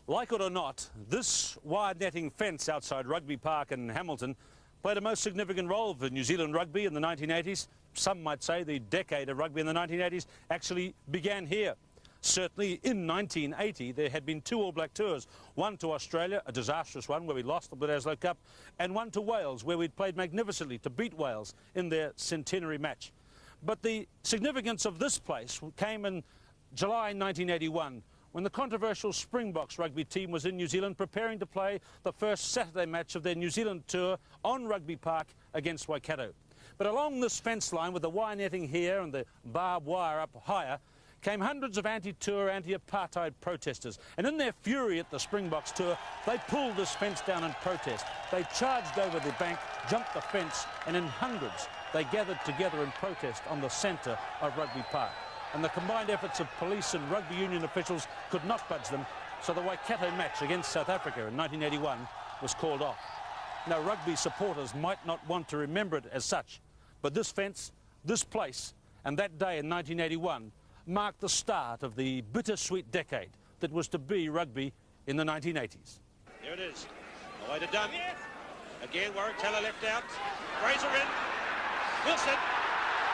Like it or not, this wire netting fence outside Rugby Park in Hamilton played a most significant role for New Zealand rugby in the 1980s. Some might say the decade of rugby in the 1980s actually began here. Certainly in 1980 there had been two All Black tours, one to Australia, a disastrous one where we lost the Bledisloe Cup, and one to Wales where we'd played magnificently to beat Wales in their centenary match. But the significance of this place came in July 1981 when the controversial Springboks rugby team was in New Zealand preparing to play the first Saturday match of their New Zealand tour on Rugby Park against Waikato. But along this fence line with the wire netting here and the barbed wire up higher came hundreds of anti-tour, anti-apartheid protesters. And in their fury at the Springboks tour, they pulled this fence down in protest. They charged over the bank, jumped the fence, and in hundreds they gathered together in protest on the centre of Rugby Park. And the combined efforts of police and rugby union officials could not budge them, so the Waikato match against South Africa in 1981 was called off. Now, rugby supporters might not want to remember it as such, but this fence, this place, and that day in 1981 marked the start of the bittersweet decade that was to be rugby in the 1980s. Here it is, away to Dunn. Again, Warwick Teller left out. Fraser in. Wilson,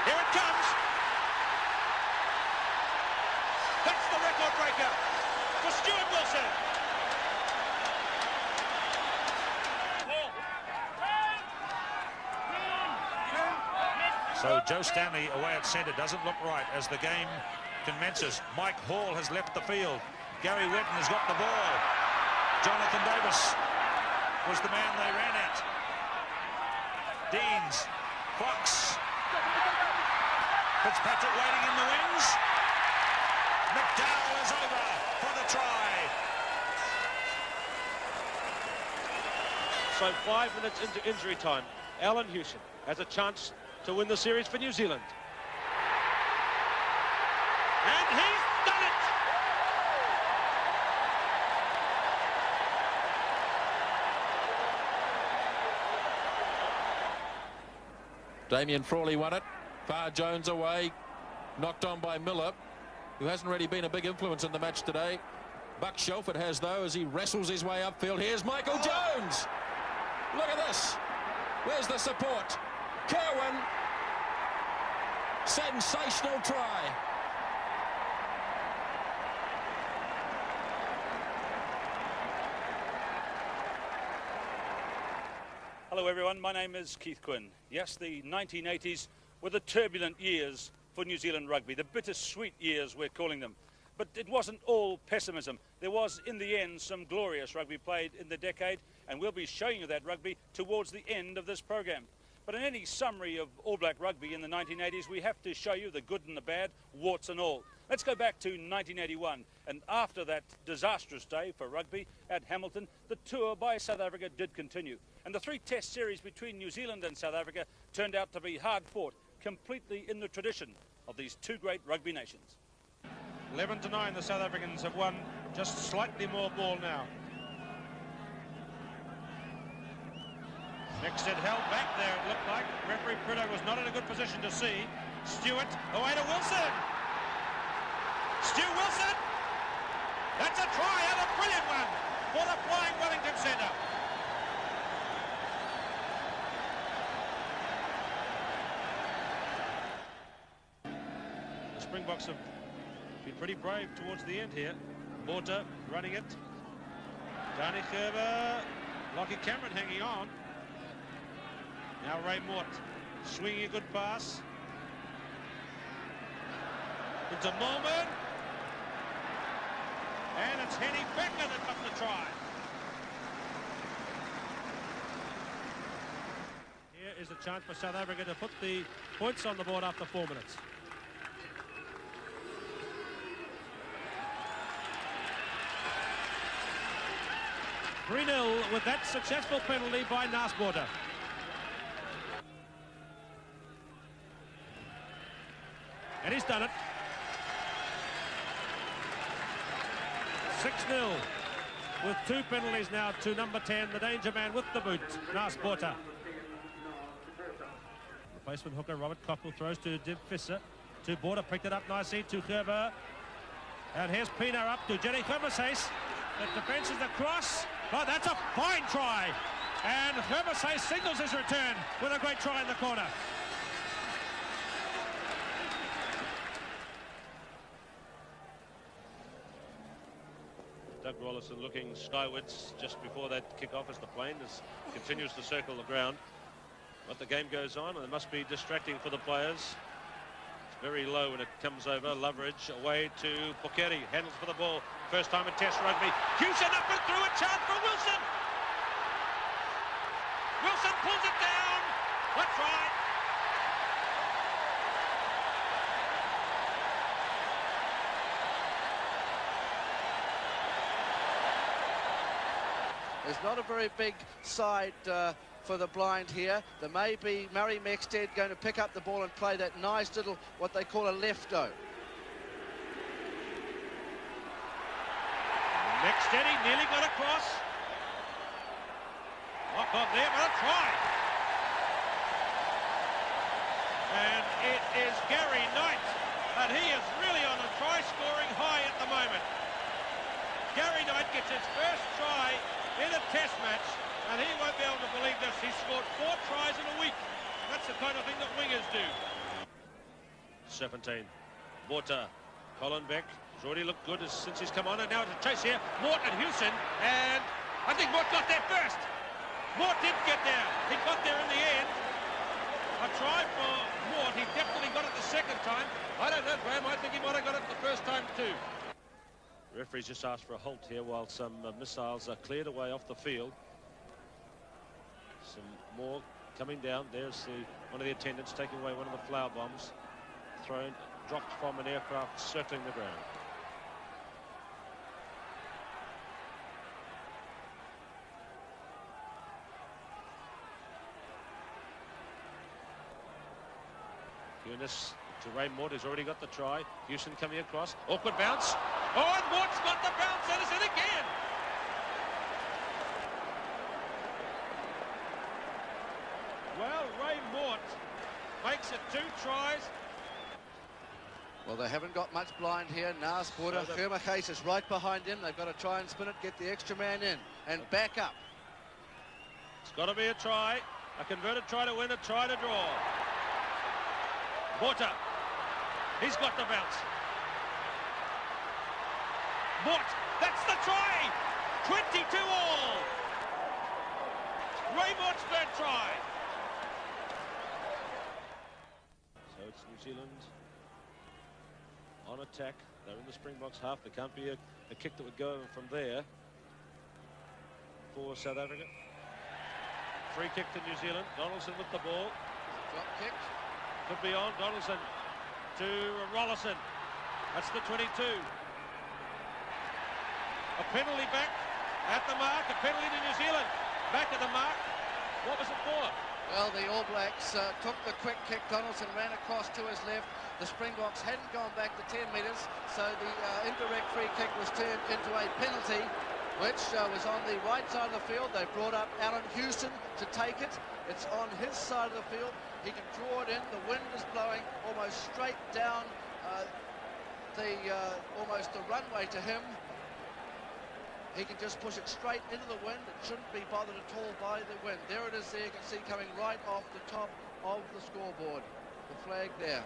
here it comes. That's the record breaker for Stuart Wilson. So Joe Stanley away at centre doesn't look right as the game commences. Mike Hall has left the field. Gary Whitten has got the ball. Jonathan Davis was the man they ran at. Deans, Fox. Fitzpatrick waiting in the wings. McDowell is over for the try. So 5 minutes into injury time, Alan Hewson has a chance to win the series for New Zealand. And he's done it! Damien Frawley won it. Far Jones away. Knocked on by Miller, who hasn't really been a big influence in the match today. Buck Shelford has, though, as he wrestles his way upfield. Here's Michael Jones. Look at this. Where's the support? Kerwin. Sensational try. Hello everyone, my name is Keith Quinn. Yes, the 1980s were the turbulent years for New Zealand rugby, the bittersweet years we're calling them. But it wasn't all pessimism. There was, in the end, some glorious rugby played in the decade, and we'll be showing you that rugby towards the end of this program. But in any summary of All Black rugby in the 1980s, we have to show you the good and the bad, warts and all. Let's go back to 1981, and after that disastrous day for rugby at Hamilton, the tour by South Africa did continue. And the 3-test series between New Zealand and South Africa turned out to be hard fought, completely in the tradition of these two great rugby nations. 11-9, the South Africans have won, just slightly more ball now. Mixed it held back there, it looked like. Referee Prideaux was not in a good position to see. Stewart, away to Wilson. Stu Wilson. That's a try, and a brilliant one for the flying Wellington centre. The Springboks have been pretty brave towards the end here. Mortar running it. Danny Gerber, Lockie Cameron hanging on. Now Ray Mort swinging a good pass into Molman, and it's Henny Becker that got the try. Here is a chance for South Africa to put the points on the board after 4 minutes. Three-0 with that successful penalty by Narsborder. And he's done it. 6-0 with 2 penalties now to number 10, the danger man with the boot, Narsborder. Replacement hooker Robert Cockle throws to Div Visser. To Border, picked it up nicely to Gerber. And here's Pienaar up to Jenny Gomeses. The defence is across. Oh, that's a fine try. And Herbesay signals his return with a great try in the corner. Doug Rollison looking skywards just before that kick-off as the plane continues to circle the ground. But the game goes on, and it must be distracting for the players. It's very low when it comes over. Loveridge away to Pukeri, handles for the ball. First time in Test rugby. Houston up and through, a chance for Wilson. Wilson pulls it down. What try? There's not a very big side for the blind here. There may be Murray Mexted going to pick up the ball and play that nice little, what they call a lefto. Mexted, he nearly got across. Not got there, but a try. And it is Gary Knight, and he is really on a try-scoring high at the moment. Gary Knight gets his first try in a test match, and he won't be able to believe this. He scored 4 tries in a week. That's the kind of thing that wingers do. 17. Morta. Colin Beck has already looked good since he's come on, and now it's a chase here. Mort and Houston, and I think Mort got there first. Mort did get there. He got there in the end. A try for Mort. He definitely got it the second time. I don't know, Graham. I think he might have got it the first time too. The referee's just asked for a halt here while some missiles are cleared away off the field. Some more coming down. There's one of the attendants taking away one of the flower bombs dropped from an aircraft circling the ground. Eunice to Ray Mort, who's already got the try. Houston coming across. Awkward bounce. Oh, and Mort's got the bounce. That is it again. Well, Ray Mort makes it 2 tries. Well, they haven't got much blind here. Nas Porter, Herbesay is right behind him. They've got to try and spin it, get the extra man in, and back up. It's got to be a try. A converted try to win, a try to draw. Porter. He's got the bounce. Mort. That's the try. 22 all. Ray Mort's third try. So it's New Zealand on attack. They're in the Springboks half. There can't be a kick that would go over from there for South Africa. Free kick to New Zealand. Donaldson with the ball. Drop kick. Could be on. Donaldson to Rollison. That's the 22. A penalty back at the mark. A penalty to New Zealand. Back at the mark. What was it for? Well, the All Blacks took the quick kick. Donaldson ran across to his left. The Springboks hadn't gone back to 10 metres, so the indirect free kick was turned into a penalty, which was on the right side of the field. They brought up Alan Houston to take it. It's on his side of the field. He can draw it in. The wind is blowing almost straight down almost the runway to him. He can just push it straight into the wind. It shouldn't be bothered at all by the wind. There it is there. You can see coming right off the top of the scoreboard. The flag there.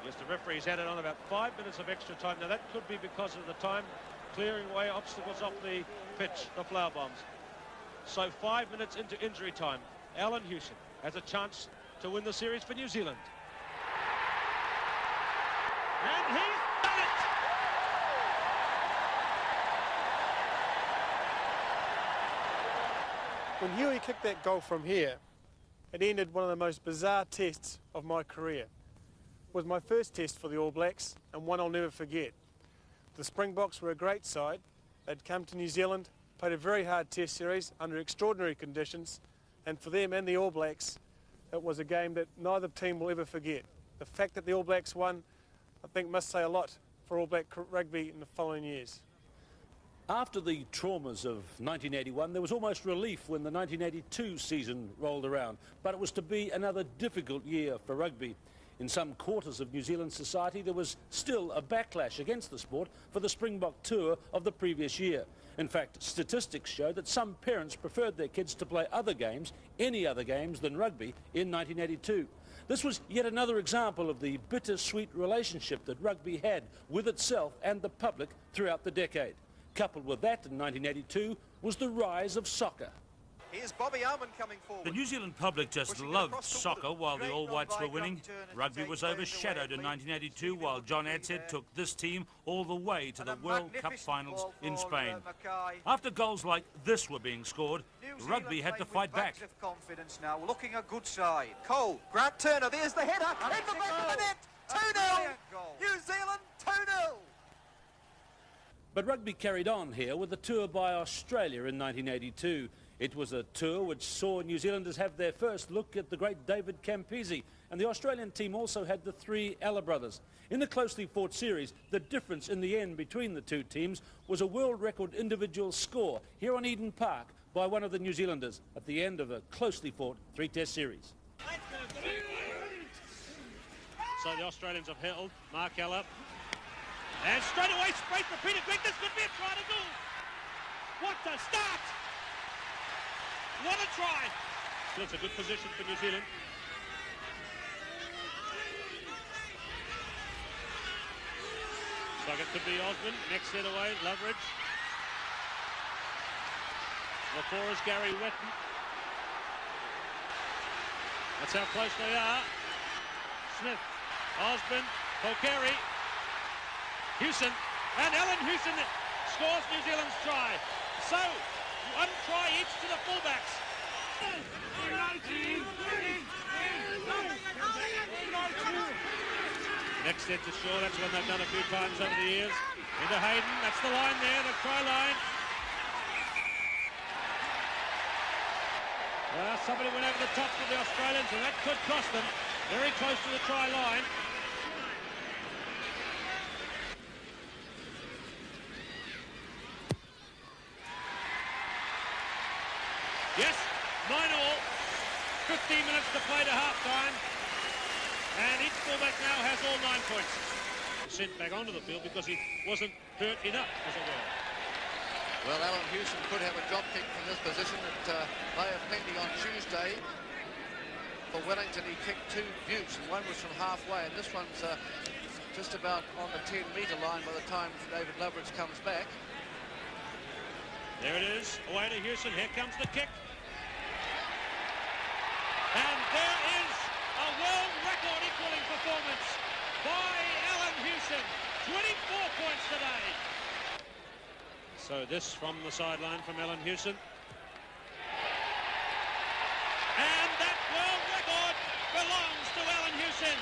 Yes, the referee's added on about 5 minutes of extra time. Now, that could be because of the time clearing away obstacles off the pitch, the flower bombs. So 5 minutes into injury time, Alan Houston has a chance to win the series for New Zealand. And he's done it! When Huey kicked that goal from here, it ended one of the most bizarre tests of my career. It was my first test for the All Blacks, and one I'll never forget. The Springboks were a great side. They'd come to New Zealand, played a very hard test series under extraordinary conditions, and for them and the All Blacks, it was a game that neither team will ever forget. The fact that the All Blacks won, I think, must say a lot for All Black rugby in the following years. After the traumas of 1981, there was almost relief when the 1982 season rolled around, but it was to be another difficult year for rugby. In some quarters of New Zealand society, there was still a backlash against the sport for the Springbok tour of the previous year. In fact, statistics show that some parents preferred their kids to play other games, any other games than rugby, in 1982. This was yet another example of the bittersweet relationship that rugby had with itself and the public throughout the decade. Coupled with that, in 1982, was the rise of soccer. Here's Bobby Almond coming forward. The New Zealand public just loved soccer while the All Whites were winning. Rugby was overshadowed in 1982 while John Adshead took this team all the way to the World Cup finals in Spain. After goals like this were being scored, rugby had to fight back. Confidence now, looking a good side. Cole, Grant Turner, there's the header, in the back of the net, 2-0, New Zealand 2-0. But rugby carried on here with a tour by Australia in 1982. It was a tour which saw New Zealanders have their first look at the great David Campese, and the Australian team also had the three Ella brothers. In the closely fought series, the difference in the end between the two teams was a world record individual score here on Eden Park by one of the New Zealanders at the end of a closely fought three-test series. So the Australians have held Mark Ella. And straight away, straight for Peter Grigg. This could be a try to do. What a start! What a try! Still, it's a good position for New Zealand. So it could be Osmond. Next set away, Loveridge. Before is Gary Wetton. That's how close they are. Smith, Osmond, Polkeri, Hewson, and Alan Hewson scores New Zealand's try. So, one try each to the fullbacks. Next set to Shaw, that's one they've done a few times over the years. Into Hayden, that's the line there, the try line. Somebody went over the top for the Australians, and that could cost them. Very close to the try line. Yes, 9-all, 15 minutes to play to half-time, and each fullback now has all 9 points. Sent back onto the field because he wasn't hurt enough, as it were. Well, Alan Hewson could have a drop kick from this position at Bay of Plenty on Tuesday. For Wellington, he kicked 2 buttes, and one was from halfway, and this one's just about on the 10-metre line by the time David Loveridge comes back. There it is, away to Hewson, here comes the kick. And there is a world record equaling performance by Alan Hewson. 24 points today. So this from the sideline from Alan Hewson. And that world record belongs to Alan Hewson.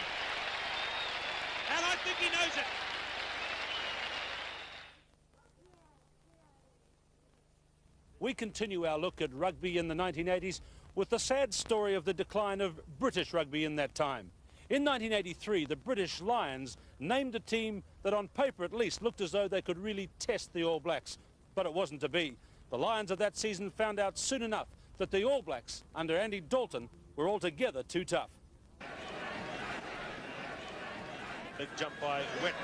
And I think he knows it. We continue our look at rugby in the 1980s with the sad story of the decline of British rugby in that time. In 1983, the British Lions named a team that on paper at least looked as though they could really test the All Blacks, but it wasn't to be. The Lions of that season found out soon enough that the All Blacks under Andy Dalton were altogether too tough. Big jump by Wetton.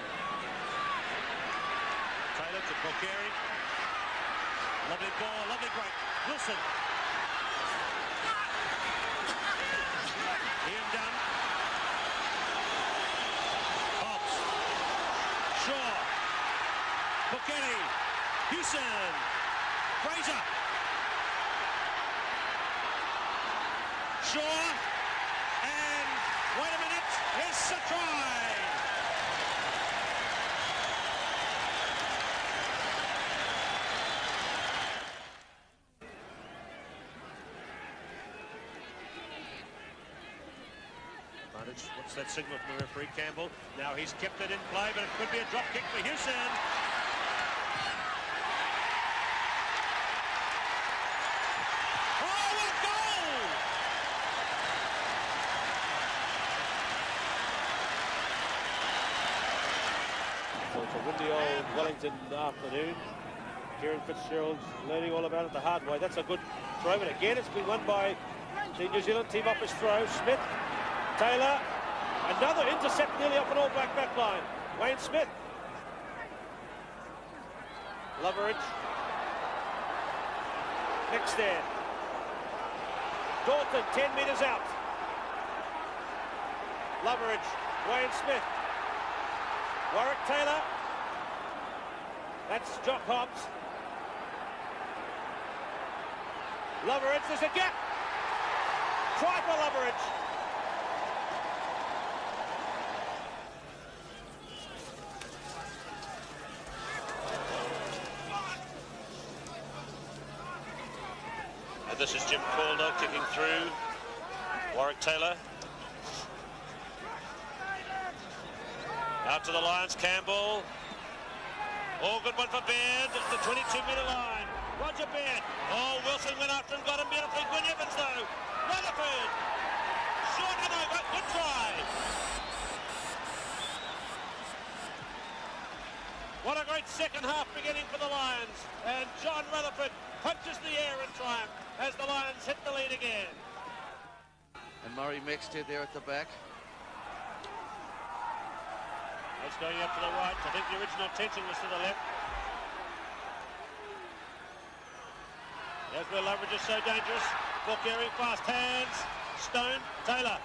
Taylor to Polkeri. Lovely ball, lovely break. Wilson. Ian Dunn. Hobbs. Shaw. Polkeri. Hewson. Fraser. Shaw. And wait a minute. It's a try. What's that signal from the referee, Campbell? Now he's kept it in play, but it could be a drop kick for Hewson. Oh, what a goal! So it's a windy old Wellington afternoon. Kieran Fitzgerald's learning all about it the hard way. That's a good throw, but again it's been won by the New Zealand team off his throw. Smith, Taylor, Another intercept nearly off an All Black back line. Wayne Smith. Loveridge. Next there. Dalton, 10 metres out. Loveridge, Wayne Smith. Warwick Taylor. That's Jock Hobbs. Loveridge, there's a gap. Try for Loveridge. And this is Jim Calder kicking through. Warwick Taylor. Out to the Lions, Campbell. Oh, good one for Baird. It's the 22-metre line. Roger Baird. Oh, Wilson went after and got him beautifully. Gwyn Evans, though. Rutherford. Short and over. Good try. What a great second half beginning for the Lions. And John Rutherford punches the air in triumph as the Lions hit the lead again. And Murray Mexted there at the back. That's going up to the right. I think the original tension was to the left. That's where Loveridge is so dangerous. Bulgari, fast hands. Stone, Taylor.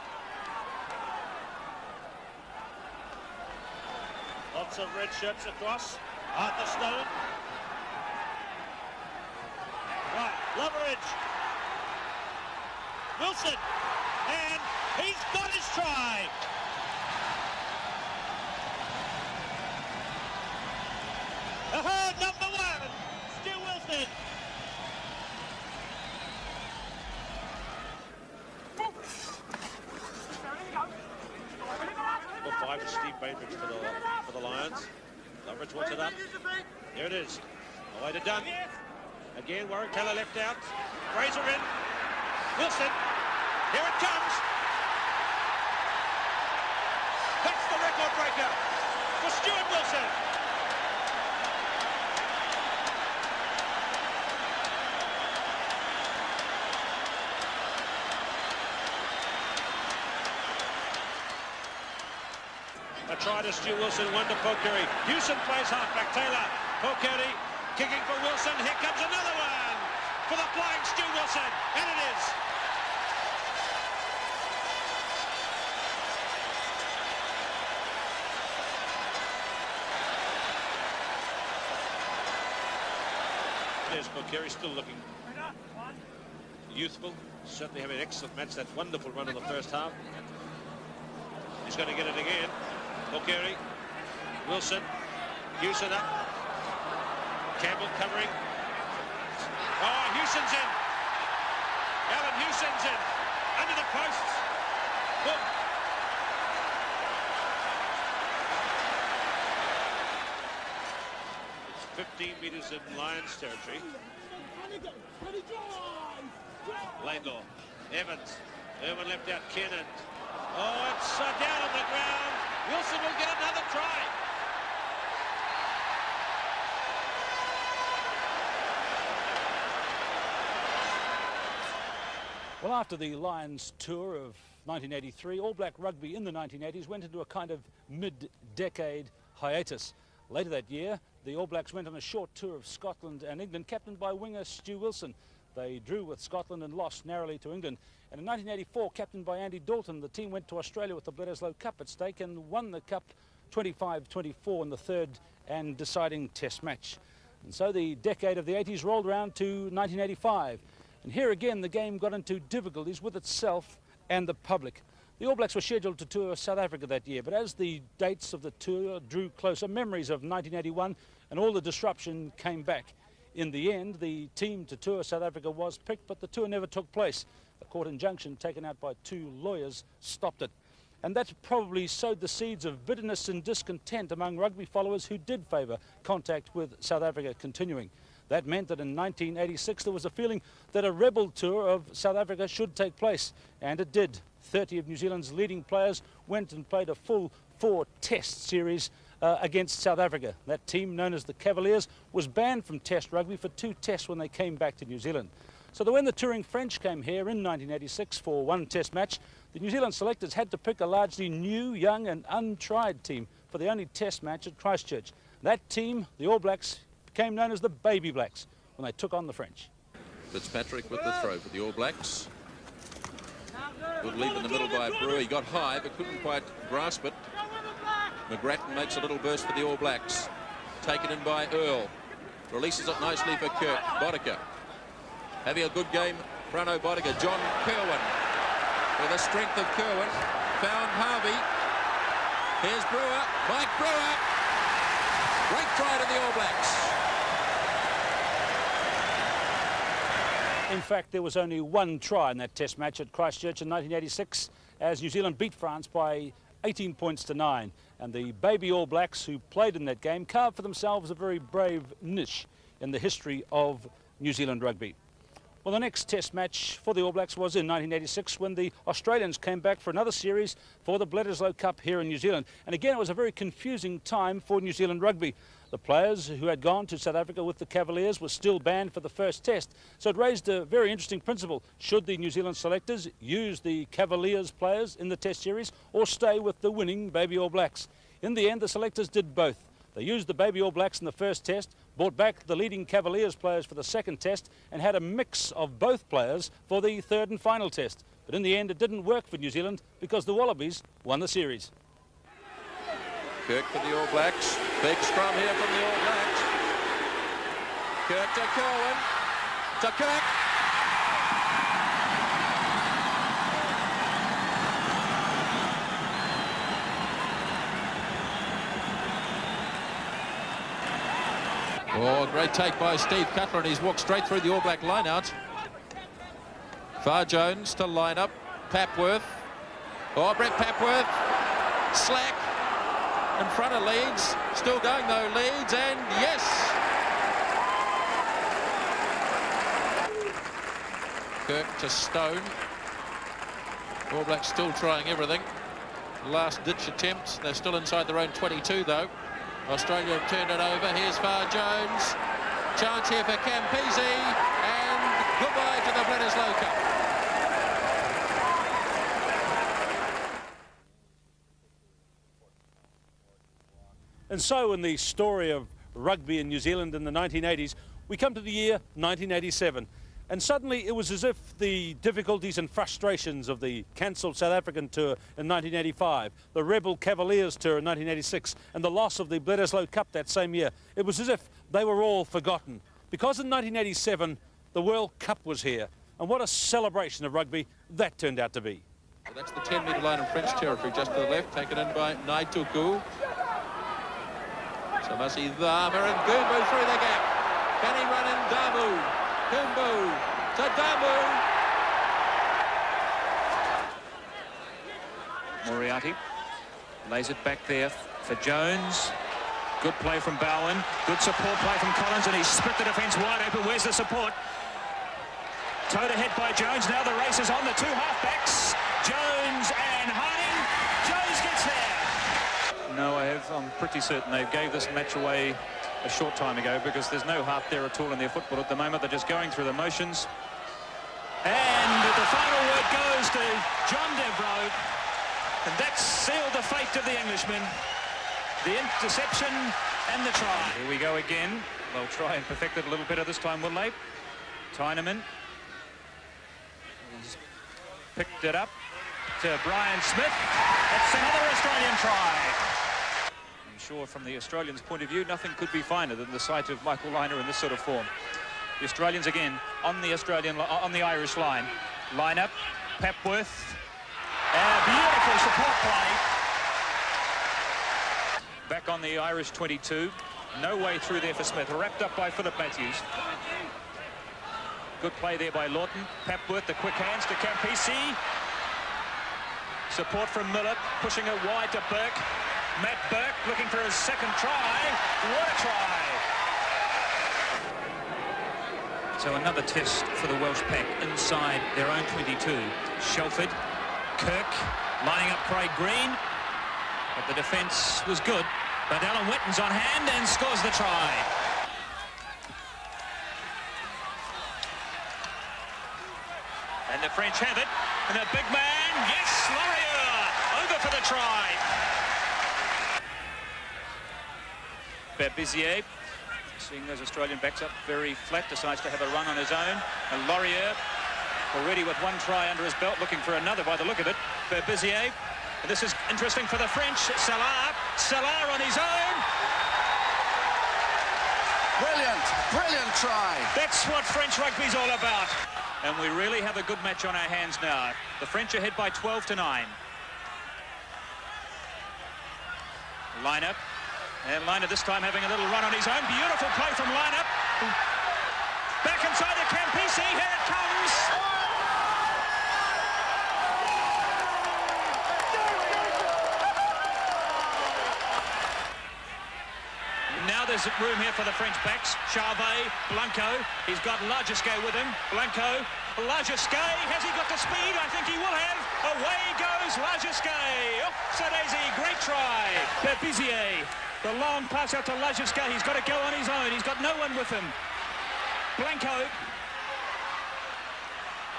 Lots of red shirts across. Arthur Stone. Right, Loveridge. Wilson. And he's got his try. Number one, Stu Wilson. Number 5 is Steve Bainbridge for the Lions. Loveridge wants it up. There it is. Away to Dunn. Again, Warwick Taylor left out. Fraser in. Wilson. Here it comes. That's the record breaker for Stuart Wilson. A try to Stu Wilson, one to Bulgari. Hewson plays halfback. Taylor. Bulgari kicking for Wilson. Here comes another one for the flying Stu Wilson. And it is. There's Bulgari still looking youthful. Certainly having an excellent match. That wonderful run in the first half. He's going to get it again. Bulgari, Wilson, Hewson up, Campbell covering. Oh, Hewson's in. Alan Hewson's in. Under the posts. Boom. It's 15 metres in Lions territory. Laidlaw, Evans, Irwin left out Kennan. Oh, it's down on the ground. Wilson will get another try. Well, after the Lions tour of 1983, All Black Rugby in the 1980s went into a kind of mid-decade hiatus. Later that year, the All Blacks went on a short tour of Scotland and England, captained by winger Stu Wilson. They drew with Scotland and lost narrowly to England. And in 1984, captained by Andy Dalton, the team went to Australia with the Bledisloe Cup at stake and won the Cup 25-24 in the third and deciding test match. And so the decade of the 80s rolled around to 1985. And here again, the game got into difficulties with itself and the public. The All Blacks were scheduled to tour South Africa that year, but as the dates of the tour drew closer, memories of 1981 and all the disruption came back. In the end, the team to tour South Africa was picked, but the tour never took place. A court injunction taken out by 2 lawyers stopped it. And that probably sowed the seeds of bitterness and discontent among rugby followers who did favour contact with South Africa continuing. That meant that in 1986 there was a feeling that a rebel tour of South Africa should take place, and it did. 30 of New Zealand's leading players went and played a full 4-test series against South Africa. That team, known as the Cavaliers, was banned from Test rugby for 2 tests when they came back to New Zealand. So that when the touring French came here in 1986 for 1 test match, the New Zealand selectors had to pick a largely new, young and untried team for the only test match at Christchurch. That team, the All Blacks, became known as the Baby Blacks when they took on the French. Fitzpatrick with the throw for the All Blacks. Good leap in the middle by Brewer. He got high but couldn't quite grasp it. McGrattan makes a little burst for the All Blacks. Taken in by Earl. Releases it nicely for Kirk. Boddicker having a good game. Frano Boddicker. John Kerwin with the strength of Kerwin. Found Harvey. Here's Brewer. Mike Brewer. Great try to the All Blacks. In fact, there was only one try in that test match at Christchurch in 1986 as New Zealand beat France by 18 points to 9. And the baby All Blacks who played in that game carved for themselves a very brave niche in the history of New Zealand rugby. Well, the next test match for the All Blacks was in 1986 when the Australians came back for another series for the Bledisloe Cup here in New Zealand. And again, it was a very confusing time for New Zealand rugby. The players who had gone to South Africa with the Cavaliers were still banned for the first test. So it raised a very interesting principle. Should the New Zealand selectors use the Cavaliers players in the test series or stay with the winning Baby All Blacks? In the end, the selectors did both. They used the Baby All Blacks in the first test, brought back the leading Cavaliers players for the second test, and had a mix of both players for the third and final test. But in the end, it didn't work for New Zealand because the Wallabies won the series. Kirk for the All Blacks. Big scrum here from the All Blacks. Kirk to Kerwin. To Kirk. Oh, great take by Steve Cutler, and he's walked straight through the All Black line-out. Far Jones to line up. Papworth. Oh, Brett Papworth. Slack. In front of Leeds, still going though, Leeds, and yes! Kirk to Stone. All Blacks still trying everything. Last ditch attempt, they're still inside their own 22 though. Australia have turned it over, here's Far Jones. Chance here for Campese, and goodbye to the Bledisloe Cup. And so in the story of rugby in New Zealand in the 1980s, we come to the year 1987. And suddenly it was as if the difficulties and frustrations of the cancelled South African tour in 1985, the Rebel Cavaliers tour in 1986, and the loss of the Bledisloe Cup that same year, it was as if they were all forgotten. Because in 1987, the World Cup was here. And what a celebration of rugby that turned out to be. Well, that's the 10-metre line in French territory, just to the left, taken in by Naituku. Samasi Dharma and Goombu through the gap. Can he run in? Damu. Goombu to Damu. Moriarty lays it back there for Jones. Good play from Bowen. Good support play from Collins, and he's split the defence wide open. Where's the support? Towed ahead by Jones. Now the race is on. The two halfbacks, Jones and Harding. Jones gets there. No, I'm pretty certain they gave this match away a short time ago because there's no heart there at all in their football at the moment. They're just going through the motions. And the final word goes to John Devereux, and that sealed the fate of the Englishman. The interception and the try. Here we go again. They'll try and perfect it a little better this time, will they? Tyneman. He's picked it up to Brian Smith. That's another Australian try. I'm sure from the Australians' point of view, nothing could be finer than the sight of Michael Lynagh in this sort of form. The Australians again on the Irish line. Line up, Papworth. Beautiful support play. Back on the Irish 22. No way through there for Smith. Wrapped up by Philip Matthews. Good play there by Lawton. Papworth, the quick hands to Campese. Support from Miller, pushing it wide to Burke. Matt Burke looking for his second try. What a try! So another test for the Welsh pack inside their own 22. Shelford, Kirk, lining up Craig Green. But the defence was good. But Alan Wetton's on hand and scores the try. And the French have it. And a big man, Yes, Laurier over for the try. Berbizier, seeing those Australian backs up very flat, decides to have a run on his own. And Laurier, already with one try under his belt, looking for another by the look of it. Berbizier. And this is interesting for the French. Salah on his own. Brilliant try. That's what French rugby's all about. And we really have a good match on our hands now. The French are ahead by 12-9. Lineup. And Lineup this time having a little run on his own. Beautiful play from Lineup. Back inside to Campisi. Here it comes. Now there's room here for the French backs. Charvet, Blanco. He's got Lagisque with him. Blanco. Lagisque. Has he got the speed? I think he will have. Away goes Lagisque. Oh, Sadezi, great try. Berbizier. The long pass out to Lagisque. He's got to go on his own. He's got no one with him. Blanco.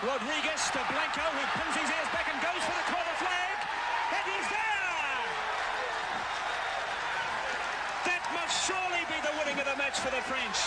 Rodriguez to Blanco, who pins his ears back and goes for the corner flag. And he's there! That must surely be the winning of the match for the French.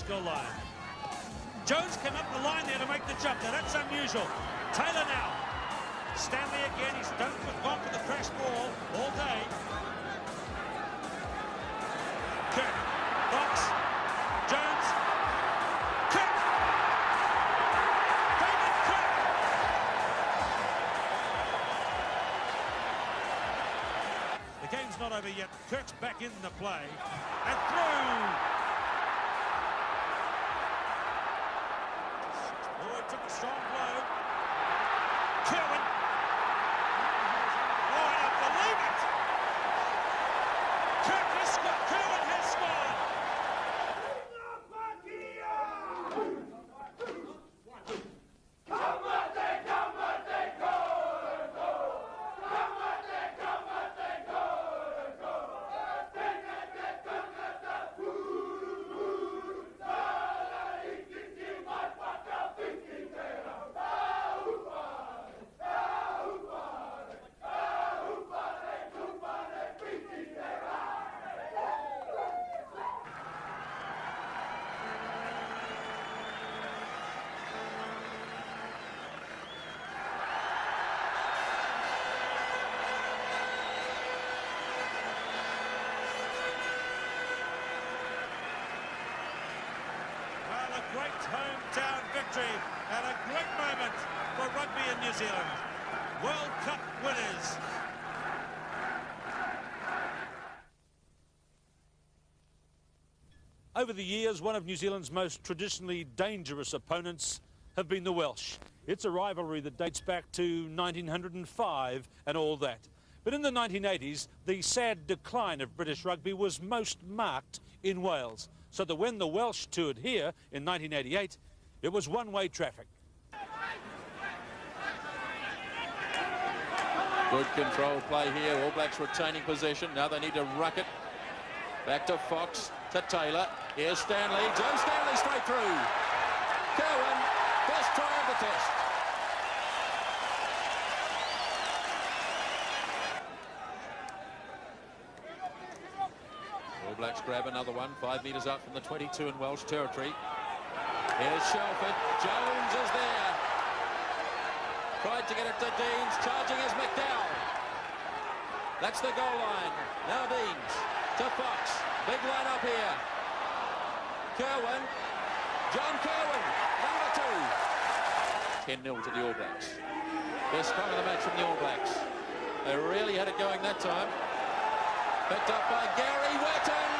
Goal line. Jones came up the line there to make the jump. Now that's unusual. Taylor now. Stanley again. He's gone for the crash ball all day. Kirk. Fox. Jones. Kirk. David Kirk. The game's not over yet. Kirk's back in the play. And through. Took a strong blow. Kerwin. Oh, I don't believe it. Kirk has scored. Kerwin has scored. great hometown victory and a great moment for rugby in New Zealand. World Cup winners. Over the years, one of New Zealand's most traditionally dangerous opponents have been the Welsh. It's a rivalry that dates back to 1905 and all that. But in the 1980s, the sad decline of British rugby was most marked in Wales. So that when the Welsh toured here in 1988, it was one-way traffic. Good control play here. All Blacks retaining possession. Now they need to ruck it. Back to Fox, to Taylor. Here's Stanley. Joe Stanley straight through. Cohen, first try of the test. All Blacks grab another one. 5 metres out from the 22 in Welsh territory. Here's Shelford. Jones is there. Tried to get it to Deans. Charging is McDowell. That's the goal line. Now Deans to Fox. Big line up here. Kerwin. John Kerwin. Number 2. 10-0 to the All Blacks. Best time of the match from the All Blacks. They really had it going that time. Picked up by Gary Wetton.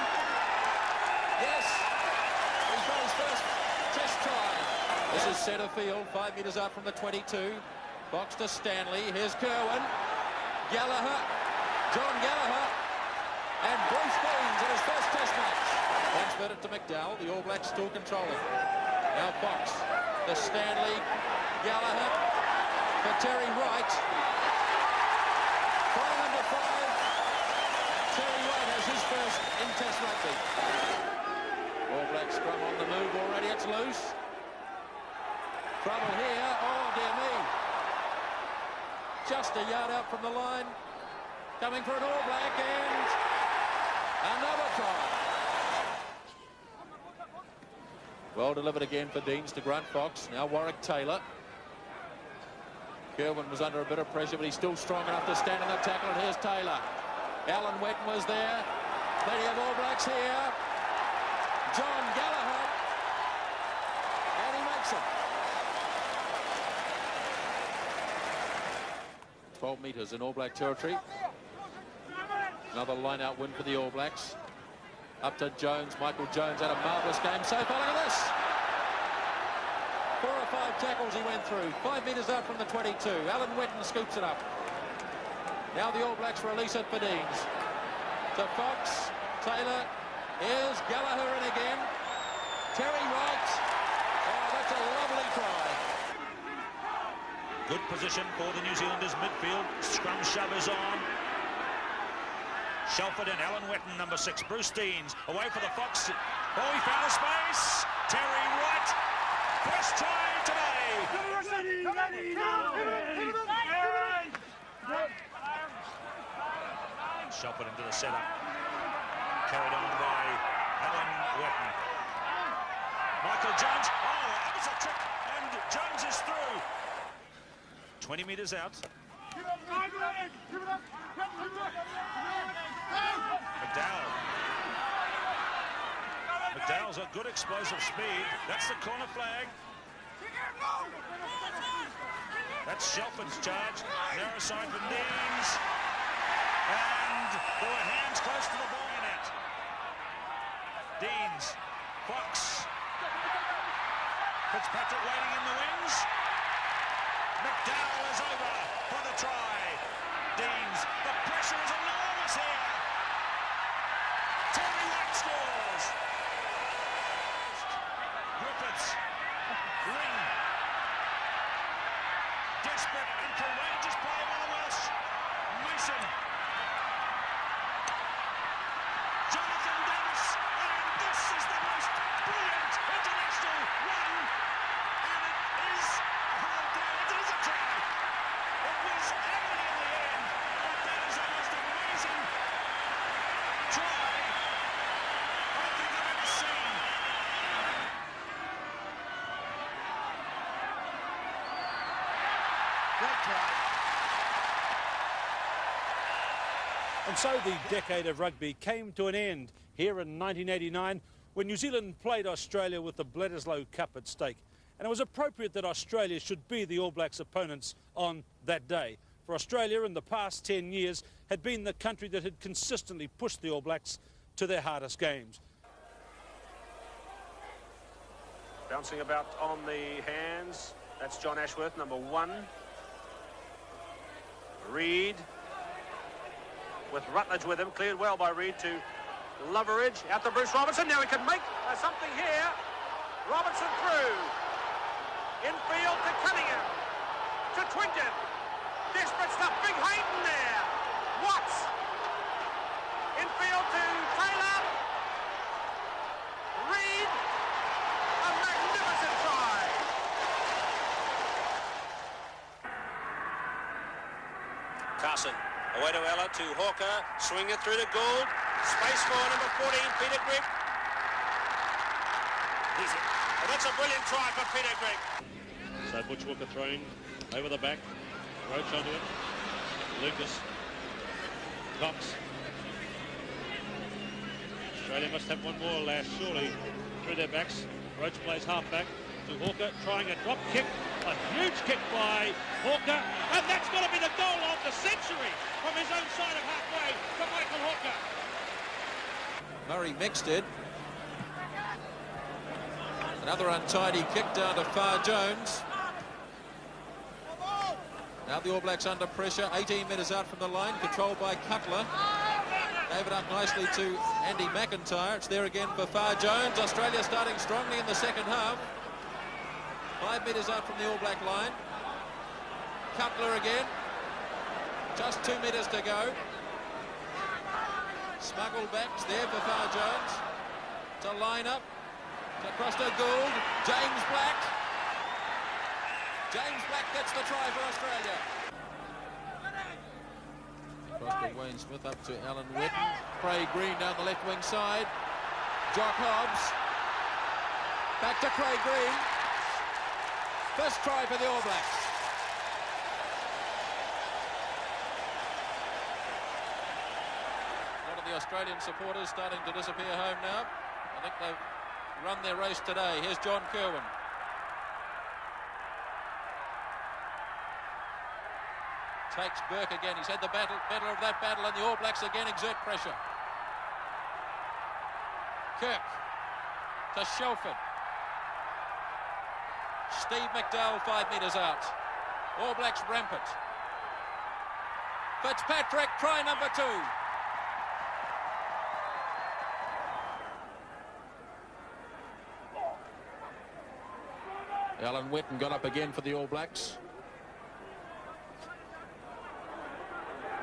Yes. He's got his first test try. This is centre field. 5 metres out from the 22. Fox to Stanley. Here's Kerwin. Gallagher. John Gallagher. And Bruce Deans in his first test match. Transferred it to McDowell. The All Blacks still controlling. Now Fox. To Stanley. Gallagher. For Terry Wright. Try number 5. Terry Wright has his first in Test rugby. All Black scrum on the move already. It's loose. Trouble here. Oh, dear me. Just a yard out from the line. Coming for an All Black and another try. Well delivered again for Deans to Grant Fox. Now Warwick Taylor. Kerwin was under a bit of pressure, but he's still strong enough to stand in the tackle. And here's Taylor. Alan Wetton was there. Plenty of All Blacks here. John Gallagher. And he makes it. 12 metres in All Black territory. Another line-out win for the All Blacks. Up to Jones. Michael Jones had a marvellous game so far. Look at this. 4 or 5 tackles he went through. 5 metres out from the 22. Alan Wetton scoops it up. Now the All Blacks release it for Deans. To Fox. Taylor. Here's Gallagher in again. Terry Wright. Oh, that's a lovely try. Good position for the New Zealanders midfield. Scrum shove is on. Shelford and Alan Wetton, number 6. Bruce Deans away for the Fox. Oh, he found a space. Terry Wright. First try today. Shelford into the setup. Carried on by Alan Wetton. Michael Jones. Oh, that was a trick. And Jones is through. 20 metres out. McDowell. McDowell's got good explosive speed. That's the corner flag. That's Shelford's charge. Narrow side for Deans. And there were hands close to the ball net. Deans. Fox. Fitzpatrick waiting in the wings. McDowell is over for the try. Deans. The pressure is enormous here. Terry White scores. Griffiths. Ring. Desperate and courageous play by the Welsh. Mason. Jonathan Davis. And this is the most brilliant international run. And it is a try. It was ugly in the end, but that is the most amazing try I think I've ever seen. Great try. And so the decade of rugby came to an end here in 1989 when New Zealand played Australia with the Bledisloe Cup at stake. And it was appropriate that Australia should be the All Blacks' opponents on that day. For Australia in the past 10 years had been the country that had consistently pushed the All Blacks to their hardest games. Bouncing about on the hands. That's John Ashworth, number 1. Reid with Rutledge with him. Cleared well by Reid to Loveridge. Out to Bruce Robertson. Now he can make something here. Robertson through. Infield to Cunningham. To Twinton. Desperate stuff. Big Hayden there. Watts. Infield to Taylor. Reid. A magnificent try. Carson. Away to Ella, to Hawker. Swing it through to Gould. Space for number 14, Peter Grigg. Oh, that's a brilliant try for Peter Grigg. So Butch Walker thrown over the back. Roach onto it. Lucas. Cox. Australia must have one more last, surely, through their backs. Roach plays half-back to Hawker, trying a drop kick. A huge kick by Hawker, and that's got to be the goal of the century from his own side of halfway for Michael Hawker. Murray Mixted. Another untidy kick down to Far Jones. Now the All Blacks under pressure, 18 metres out from the line, controlled by Cutler. Gave it up nicely to Andy McIntyre. It's there again for Far Jones. Australia starting strongly in the second half. 5 metres out from the All Black line. Cutler again. Just 2 metres to go. Smuggled back. It's there for Far Jones. To line up. Across to Gould. James Black. James Black gets the try for Australia. Across to Wayne Smith, up to Alan Whitten. Craig Green down the left wing side. Jock Hobbs. Back to Craig Green. First try for the All Blacks. A lot of the Australian supporters starting to disappear home now. I think they've run their race today. Here's John Kirwan. Takes Burke again. He's had the better of that battle, and the All Blacks again exert pressure. Kirk to Shelford. Steve McDowell 5 metres out. All Blacks rampant. Fitzpatrick, try number 2. Alan Whitten got up again for the All Blacks.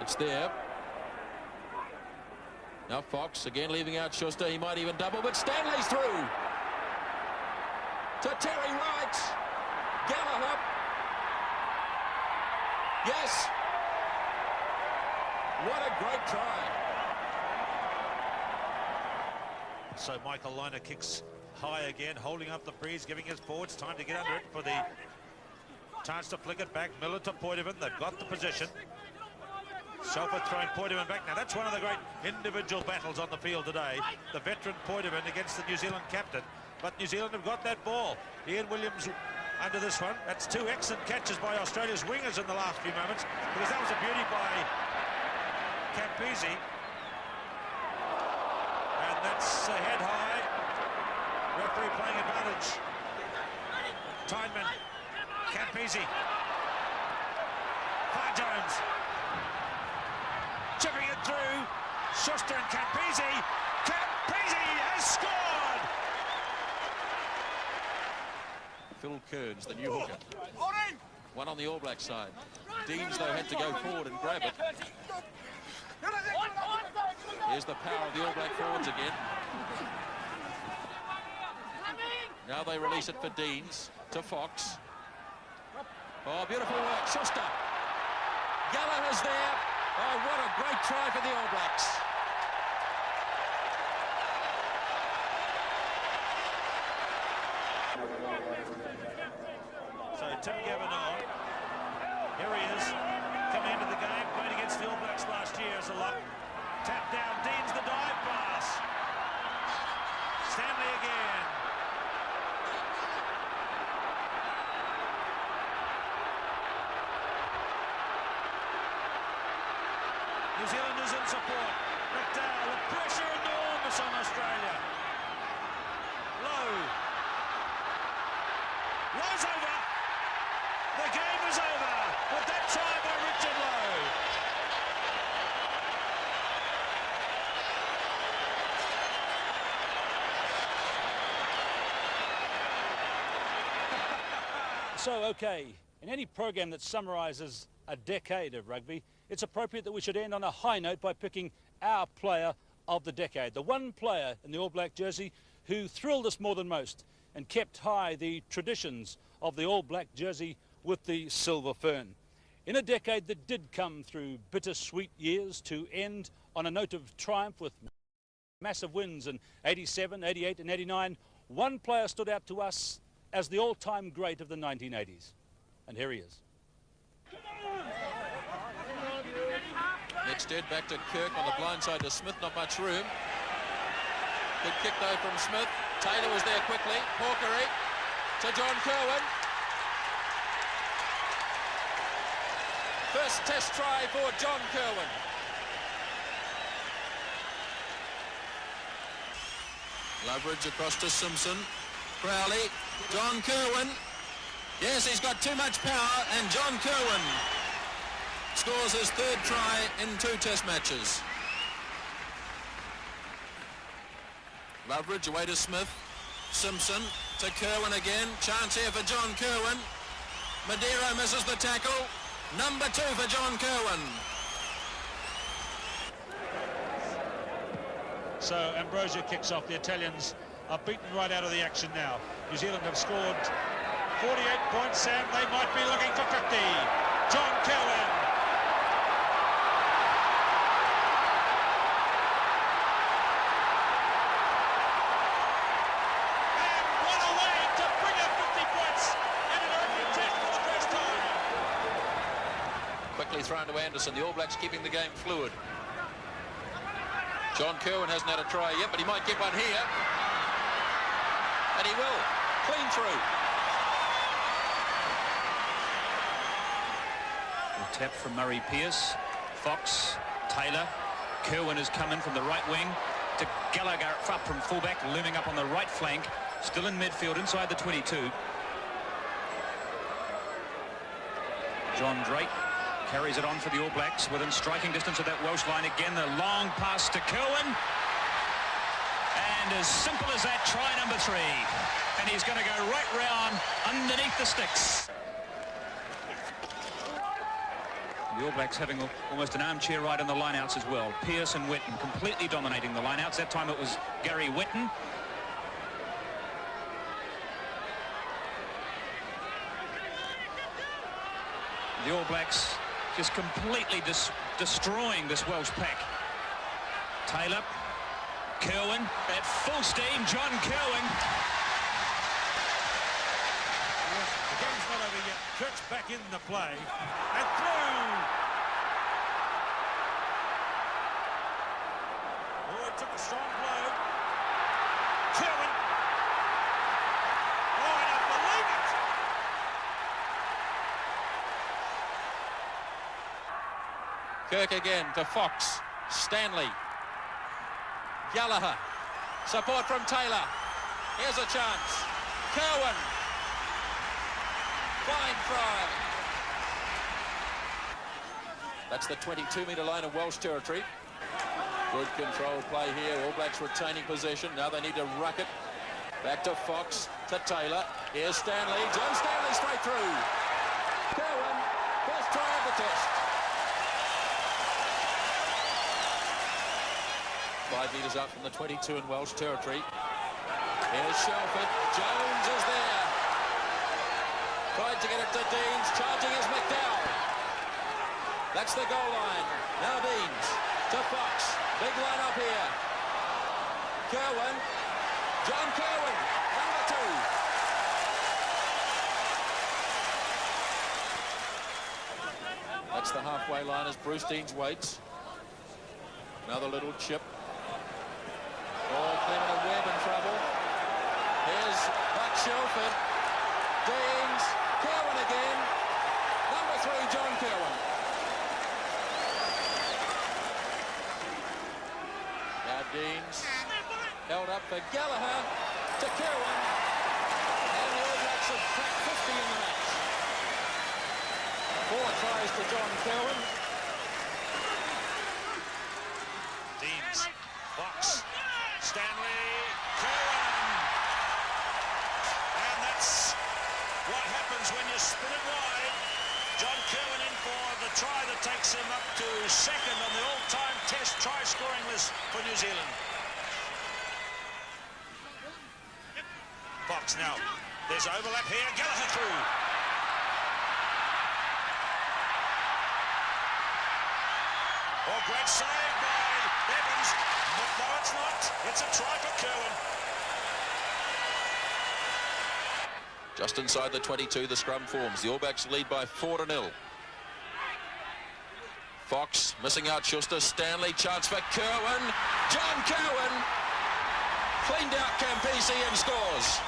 It's there. Now Fox again leaving out Schuster. He might even double, but Stanley's through. To Terry Wright. Gallagher. Yes. What a great try. So Michael Liner kicks high again, holding up the breeze, giving his forwards time to get under it for the chance to flick it back. Miller to Poitevin. They've got the position. Shelford throwing Poitevin back. Now that's one of the great individual battles on the field today. The veteran Poitevin against the New Zealand captain. But New Zealand have got that ball. Ian Williams under this one. That's 2 excellent catches by Australia's wingers in the last few moments, because that was a beauty by Campese. And that's head high. Referee playing advantage. Tyneman. Campese. Far Jones. Chipping it through. Schuster and Campese. Campese has scored! Phil Kearns, the new hooker. One on the All Black side. Deans, though, had to go forward and grab it. Here's the power of the All Black forwards again. Now they release it for Deans to Fox. Oh, beautiful work. Schuster. Gallagher's there. Oh, what a great try for the All Blacks. So Tim Gavin, here he is, coming into the game, played against the All Blacks last year as a lock. Tap down, Deans the dive pass. Stanley again. New Zealand is in support. McDowell, the pressure enormous on Australia. Lowe. Lowe's over. The game is over with that try by Richard Lowe. So, okay, in any program that summarises a decade of rugby, it's appropriate that we should end on a high note by picking our player of the decade. The one player in the All Black jersey who thrilled us more than most and kept high the traditions of the All Black jersey with the silver fern. In a decade that did come through bittersweet years to end on a note of triumph with massive wins in 87, 88 and 89, one player stood out to us as the all-time great of the 1980s. And here he is. Next dead back to Kirk on the blind side to Smith, not much room. Good kick though from Smith. Taylor was there quickly. Hawkery to John Kerwin. First test try for John Kerwin. Loveridge across to Simpson. Crowley. John Kerwin. Yes, he's got too much power, and John Kerwin scores his third try in 2 test matches. Loveridge away to Smith. Simpson to Kerwin again. Chance here for John Kerwin. Madeira misses the tackle. Number 2 for John Kerwin. So Ambrosio kicks off. The Italians are beaten right out of the action now. New Zealand have scored 48 points, Sam. They might be looking for 50. John Kerwin. And what a way to bring up 50 points in an opening test for the first time. Quickly thrown to Anderson. The All Blacks keeping the game fluid. John Kerwin hasn't had a try yet, but he might get one here. And he will. Clean through. A tap from Murray Pearce. Fox, Taylor. Kerwin has come in from the right wing to Gallagher up from fullback, looming up on the right flank. Still in midfield inside the 22. John Drake carries it on for the All Blacks within striking distance of that Welsh line. Again, the long pass to Kerwin. And as simple as that, try number 3. And he's going to go right round underneath the sticks. The All Blacks having almost an armchair ride in the lineouts as well. Pearce and Witten completely dominating the lineouts. That time it was Gary Witten. The All Blacks just completely destroying this Welsh pack. Taylor, Kerwin at full steam. John Kerwin. The game's not over yet. Kirk's back in the play and through. Oh, it took a strong blow. Kerwin. Oh, I don't believe it. Kirk again to Fox. Stanley. Gallagher. Support from Taylor. Here's a chance. Kerwin. Fine try. That's the 22-metre line of Welsh territory. Good controlled play here. All Blacks retaining possession. Now they need to ruck it. Back to Fox, to Taylor. Here's Stanley. Joe Stanley straight through. Kerwin, first try of the test. 5 metres up from the 22 in Welsh territory. Here's Shelford. Jones is there. Tried to get it to Deans. Charging is McDowell. That's the goal line. Now Deans to Fox. Big line up here. Kerwin. John Kerwin. Number 2. That's the halfway line as Bruce Deans waits. Another little chip. Oh, Clement and Webb in trouble. Shelford. Deans. Kerwin again. Number 3, John Kerwin. Now Deans. Held up for Gallagher to Kerwin. And the All Blacks have cracked 50 in the match. 4 tries to John Kerwin. Deans, Fox, Stanley, Kerwin. And that's what happens when you spin it wide. John Kerwin in for the try that takes him up to second on the all-time Test try-scoring list for New Zealand. Fox now. There's overlap here. Gallagher through. Oh, great save by Evans. But no, it's not. It's a try for Kerwin. Just inside the 22, the scrum forms. The All Blacks lead by 4-0. Fox missing out Schuster. Stanley, chance for Kerwin. John Kerwin cleaned out Campisi and scores.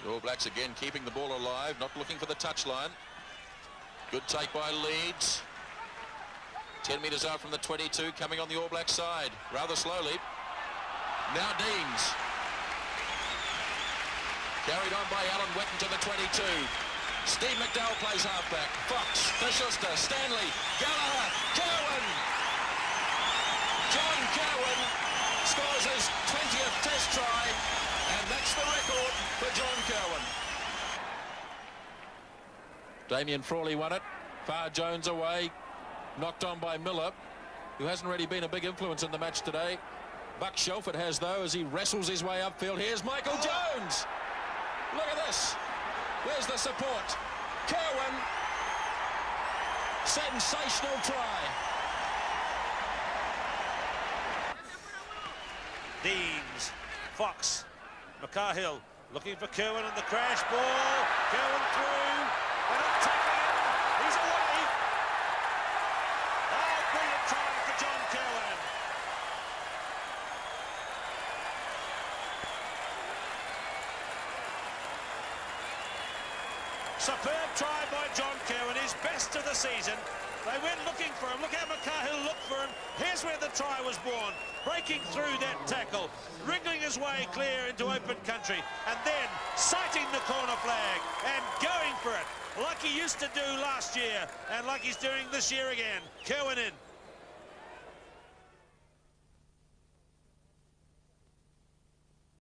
The All Blacks again keeping the ball alive, not looking for the touchline. Good take by Leeds. 10 metres out from the 22, coming on the All Black side, rather slowly. Now Deans. Carried on by Alan Wetton to the 22. Steve McDowell plays halfback. Fox, for Schuster, Stanley, Gallagher, Kerwin. John Kerwin scores his 20th Test try, and that's the record for John Kerwin. Damien Frawley won it. Far Jones away. Knocked on by Miller, who hasn't really been a big influence in the match today. Buck Shelford has, though, as he wrestles his way upfield. Here's Michael Jones. Look at this. Where's the support? Kerwin. Sensational try. Deans, Fox, McCarhill looking for Kerwin and the crash ball. Kerwin through. And a tackle. He's away. Oh, brilliant try for John Kerwin. Superb try by John Kerwin, his best of the season. They went looking for him. Look how McCarhill looked for him. Here's where the try was born. Breaking through that tackle, wriggling his way clear into open country, and then sighting the corner flag and going for it like he used to do last year and like he's doing this year again. Kerwin in.